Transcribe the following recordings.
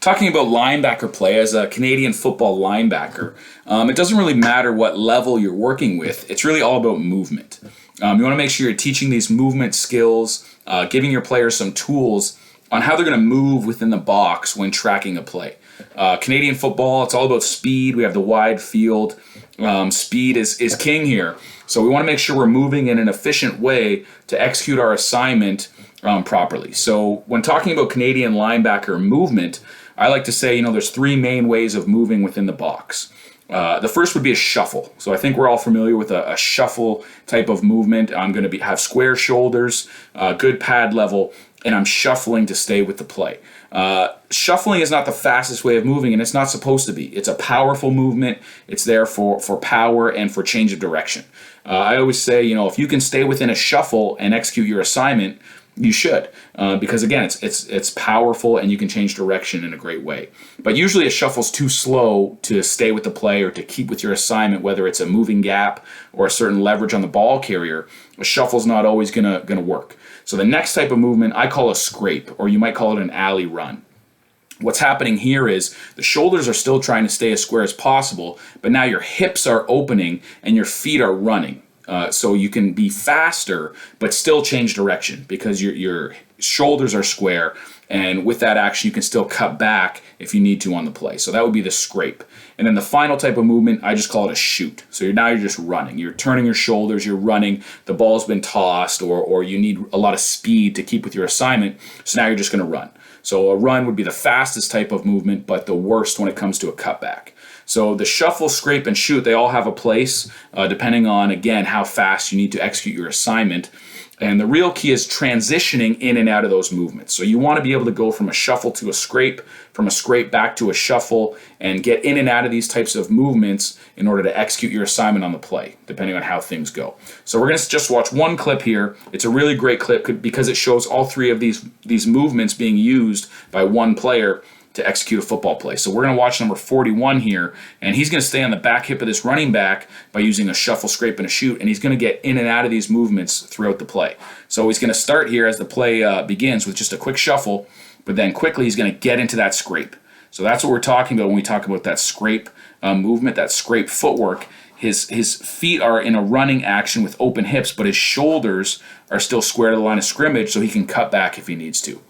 Talking about linebacker play, as a Canadian football linebacker, it doesn't really matter what level you're working with. It's really all about movement. You want to make sure you're teaching these movement skills, giving your players some tools on how they're going to move within the box when tracking a play. Canadian football, it's all about speed. We have the wide field. Speed is king here. So we want to make sure we're moving in an efficient way to execute our assignment properly. So when talking about Canadian linebacker movement, I like to say, there's three main ways of moving within the box. The first would be a shuffle. So I think we're all familiar with a shuffle type of movement. I'm going to have square shoulders, good pad level, and I'm shuffling to stay with the play. Shuffling is not the fastest way of moving, and it's not supposed to be. It's a powerful movement. It's there for power and for change of direction. I always say, if you can stay within a shuffle and execute your assignment, you should, because again, it's powerful and you can change direction in a great way. But usually a shuffle's too slow to stay with the play or to keep with your assignment, whether it's a moving gap or a certain leverage on the ball carrier. A shuffle's not always gonna work. So the next type of movement I call a scrape, or you might call it an alley run. What's happening here is the shoulders are still trying to stay as square as possible, but now your hips are opening and your feet are running. So you can be faster, but still change direction because your shoulders are square, and with that action, you can still cut back if you need to on the play. So that would be the scrape. And then the final type of movement, I just call it a shoot. So you're just running. You're turning your shoulders, you're running, the ball's been tossed, or you need a lot of speed to keep with your assignment, so now you're just going to run. So a run would be the fastest type of movement, but the worst when it comes to a cutback. So the shuffle, scrape, and shoot, they all have a place depending on, again, how fast you need to execute your assignment. And the real key is transitioning in and out of those movements. So you want to be able to go from a shuffle to a scrape, from a scrape back to a shuffle, and get in and out of these types of movements in order to execute your assignment on the play, depending on how things go. So we're going to just watch one clip here. It's a really great clip because it shows all three of these movements being used by one player to execute a football play. So we're going to watch number 41 here, and he's going to stay on the back hip of this running back by using a shuffle, scrape, and a shoot, and he's going to get in and out of these movements throughout the play. So he's going to start here as the play begins with just a quick shuffle, but then quickly he's going to get into that scrape. So that's what we're talking about when we talk about that scrape movement, that scrape footwork. His feet are in a running action with open hips, but his shoulders are still square to the line of scrimmage, so he can cut back if he needs to.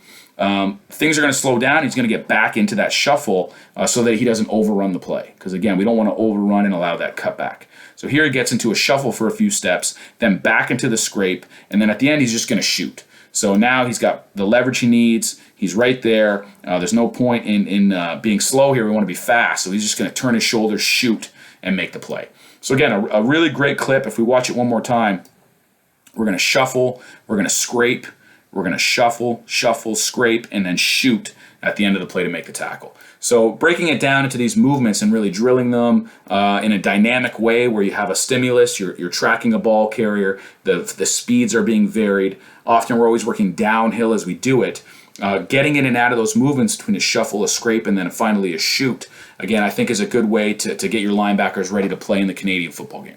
Things are going to slow down. He's going to get back into that shuffle so that he doesn't overrun the play. Because again, we don't want to overrun and allow that cutback. So here he gets into a shuffle for a few steps, then back into the scrape, and then at the end he's just going to shoot. So now he's got the leverage he needs. He's right there. There's no point in being slow here. We want to be fast. So he's just going to turn his shoulders, shoot, and make the play. So again, a really great clip. If we watch it one more time, we're going to shuffle, we're going to scrape, we're going to shuffle, scrape, and then shoot at the end of the play to make the tackle. So breaking it down into these movements and really drilling them in a dynamic way where you have a stimulus, you're tracking a ball carrier, the speeds are being varied. Often we're always working downhill as we do it. Getting in and out of those movements between a shuffle, a scrape, and then finally a shoot, again, I think is a good way to get your linebackers ready to play in the Canadian football game.